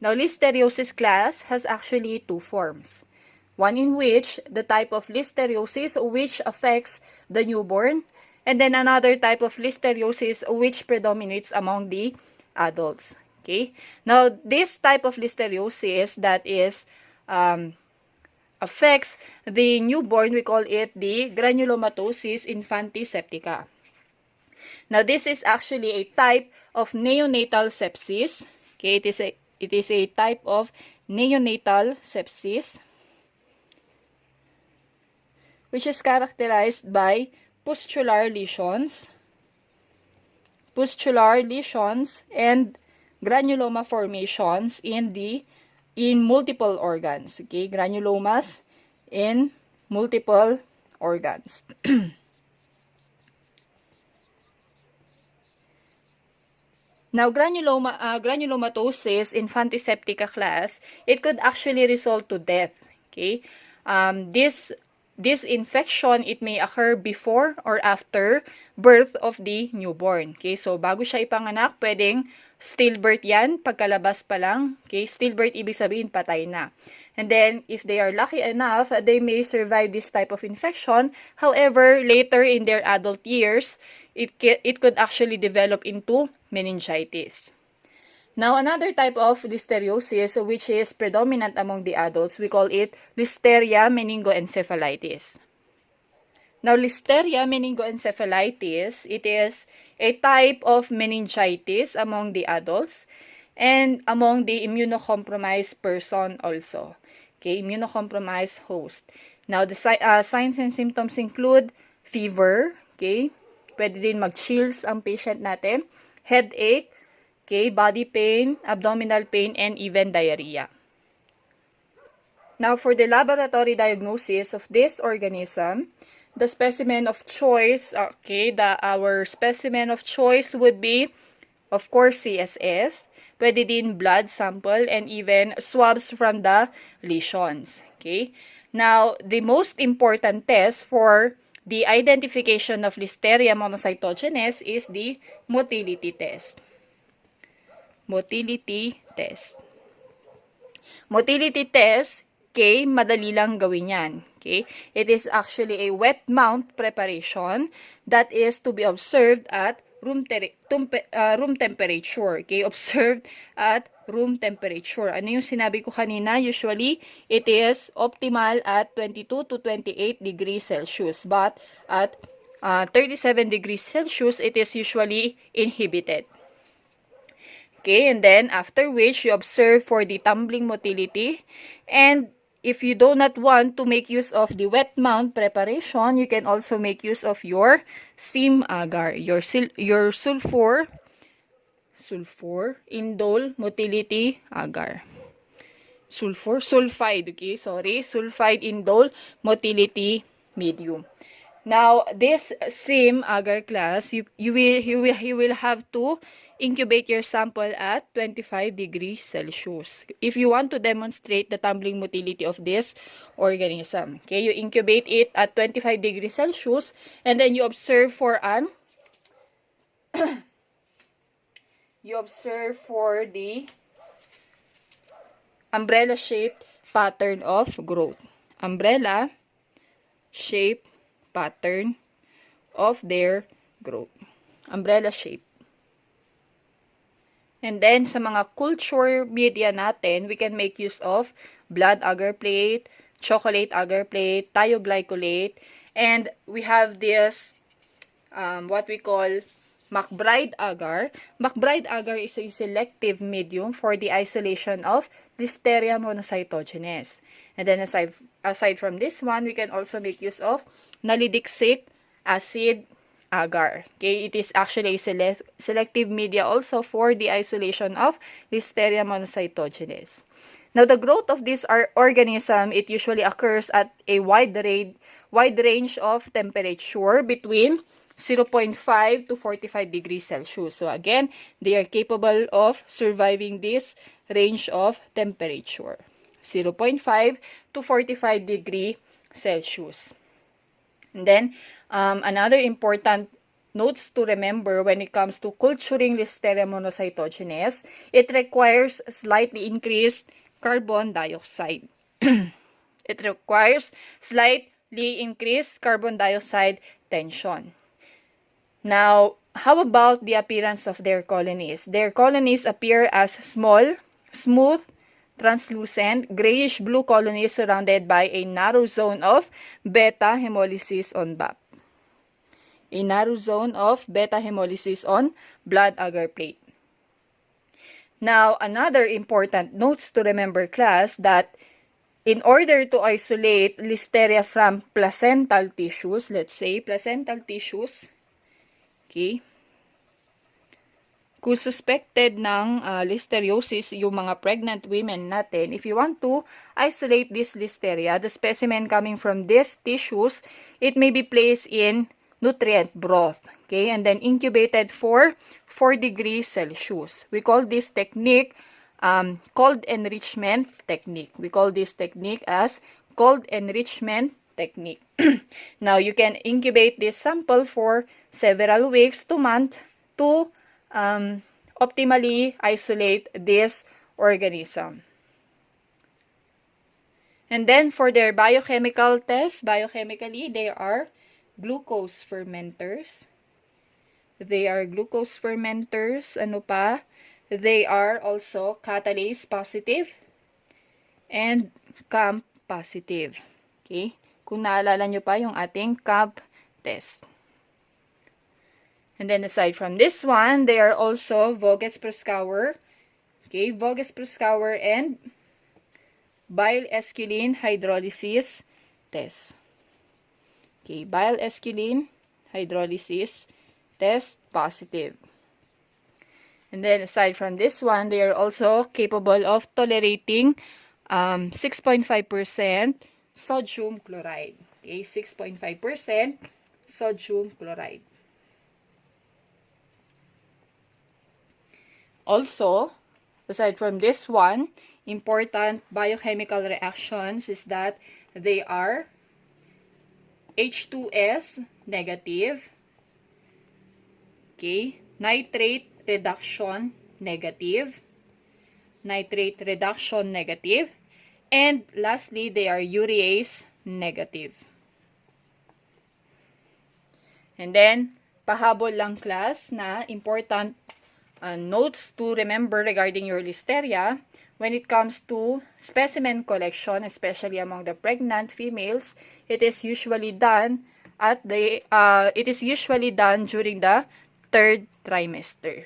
Now, listeriosis class has actually two forms. One in which the type of listeriosis which affects the newborn, and then another type of listeriosis which predominates among the adults. Okay? Now, this type of listeriosis that is affects the newborn, we call it the granulomatosis infantiseptica. Now, this is actually a type of neonatal sepsis. Okay, it is a type of neonatal sepsis which is characterized by pustular lesions and granuloma formations in multiple organs. Okay, granulomas in multiple organs. Now, granulomatosis infantiseptica class, it could actually result to death. Okay, this infection, it may occur before or after birth of the newborn. Okay, so bago siya ipanganak, pwedeng stillbirth yan, pagkalabas pa lang. Okay, stillbirth ibig sabihin patay na. And then, if they are lucky enough, they may survive this type of infection. However, later in their adult years, it could actually develop into meningitis. Now, another type of listeriosis, which is predominant among the adults, we call it Listeria Meningoencephalitis. Now, Listeria Meningoencephalitis, it is a type of meningitis among the adults and among the immunocompromised person also. Okay, immunocompromised host. Now, the signs and symptoms include fever, okay, pwede din mag-chills ang patient natin, headache, okay, body pain, abdominal pain, and even diarrhea. Now, for the laboratory diagnosis of this organism, the specimen of choice, okay, our specimen of choice would be, of course, CSF, pwede din blood sample, and even swabs from the lesions. Okay? Now, the most important test for the identification of Listeria monocytogenes is the motility test. Motility test. Motility test, okay, madali lang gawin yan. Okay? It is actually a wet mount preparation that is to be observed at room temperature. Okay? Observed at room temperature. Ano yung sinabi ko kanina? Usually, it is optimal at 22 to 28 degrees Celsius. But at 37 degrees Celsius, it is usually inhibited. Okay, and then after which you observe for the tumbling motility. And if you do not want to make use of the wet mount preparation, you can also make use of your steam agar, your sulfur indole motility agar. Sulfide indole motility medium. Now, this same agar class, you will have to incubate your sample at 25 degrees Celsius. If you want to demonstrate the tumbling motility of this organism, okay, you incubate it at 25 degrees Celsius, and then you observe for the umbrella-shaped pattern of growth. Umbrella-shaped pattern of their growth. Umbrella shape. And then, sa mga culture media natin, we can make use of blood agar plate, chocolate agar plate, thioglycolate, and we have this, what we call McBride agar. McBride agar is a selective medium for the isolation of Listeria monocytogenes. And then, aside from this one, we can also make use of nalidixic acid agar. Okay, it is actually a selective media also for the isolation of Listeria monocytogenes. Now, the growth of this organism, it usually occurs at a wide range of temperature between 0.5 to 45 degrees Celsius. So, again, they are capable of surviving this range of temperature. 0.5 to 45 degree Celsius. And then, another important notes to remember when it comes to culturing Listeria monocytogenes, it requires slightly increased carbon dioxide. It requires slightly increased carbon dioxide tension. Now, how about the appearance of their colonies? Their colonies appear as small, smooth, translucent, grayish-blue colonies surrounded by a narrow zone of beta hemolysis on BAP. A narrow zone of beta hemolysis on blood agar plate. Now, another important notes to remember, class, that in order to isolate Listeria from placental tissues, let's say placental tissues, okay, kung suspected ng listeriosis yung mga pregnant women natin, if you want to isolate this Listeria, the specimen coming from these tissues, it may be placed in nutrient broth, okay, and then incubated for 4 degrees Celsius. We call this technique cold enrichment technique. We call this technique as cold enrichment technique. Now, you can incubate this sample for several weeks to months to optimally isolate this organism. And then for their biochemical tests, biochemically, they are glucose fermenters. They are glucose fermenters. Ano pa? They are also catalase positive and CAMP positive. Okay? Kung naalala nyo pa yung ating CAMP test. And then aside from this one, they are also Voges-Proskauer. Okay, Voges-Proskauer and bile esculin hydrolysis test. Okay, bile esculin hydrolysis test positive. And then aside from this one, they are also capable of tolerating 6.5% sodium chloride. Okay, 6.5% sodium chloride. Also, aside from this one, important biochemical reactions is that they are H2S negative, okay, nitrate reduction negative, nitrate reduction negative, and lastly, they are urease negative. And then, pahabol lang, class, na important notes to remember regarding your Listeria when it comes to specimen collection, especially among the pregnant females. It is usually done during the 3rd trimester.